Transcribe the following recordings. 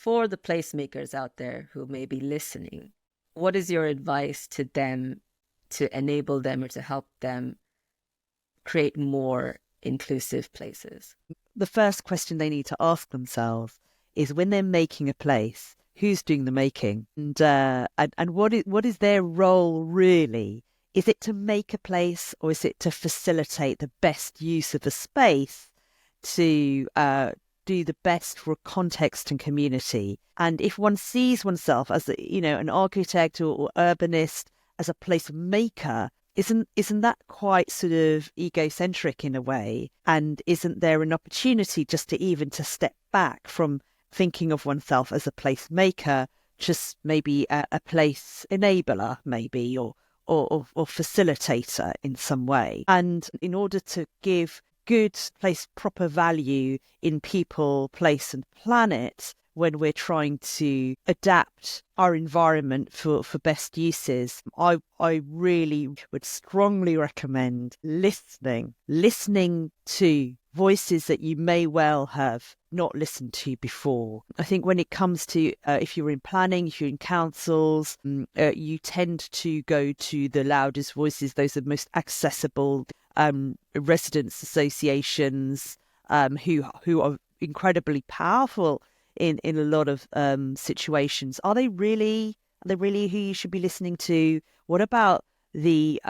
for the placemakers out there who may be listening, what is your advice to them to enable them or to help them create more inclusive places? The first question they need to ask themselves is, when they're making a place, who's doing the making? And what is their role really? Is it to make a place, or is it to facilitate the best use of a space to do the best for context and community? And if one sees oneself as an architect or urbanist, as a placemaker, isn't that quite sort of egocentric in a way? And isn't there an opportunity just to step back from thinking of oneself as a placemaker, just maybe a place enabler, maybe, or facilitator in some way? And in order to give good place proper value in people, place and planet, when we're trying to adapt our environment for best uses, I really would strongly recommend listening to voices that you may well have not listened to before. I think when it comes to if you're in planning, if you're in councils, you tend to go to the loudest voices. Those are the most accessible. Residents associations who are incredibly powerful in a lot of situations. Are they really who you should be listening to? What about the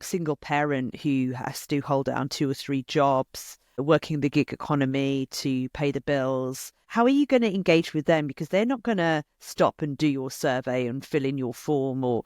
single parent who has to hold down 2 or 3 jobs, working the gig economy to pay the bills? How are you going to engage with them? Because they're not going to stop and do your survey and fill in your form, or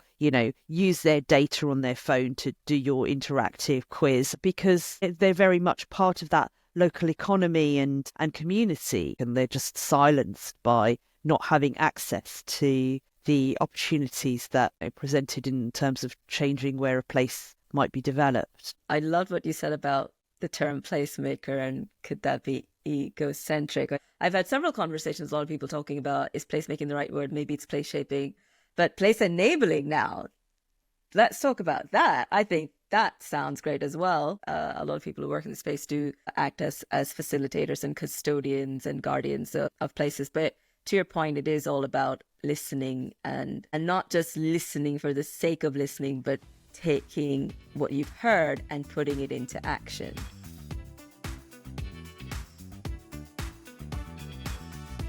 use their data on their phone to do your interactive quiz, because they're very much part of that local economy and community, and they're just silenced by not having access to the opportunities that are presented in terms of changing where a place might be developed. I love what you said about the term placemaker, and could that be egocentric? I've had several conversations, a lot of people talking about, is placemaking the right word? Maybe it's place shaping, but place enabling now. Let's talk about that. I think that sounds great as well. A lot of people who work in the space do act as facilitators and custodians and guardians of places. But to your point, it is all about listening, and not just listening for the sake of listening, but taking what you've heard and putting it into action.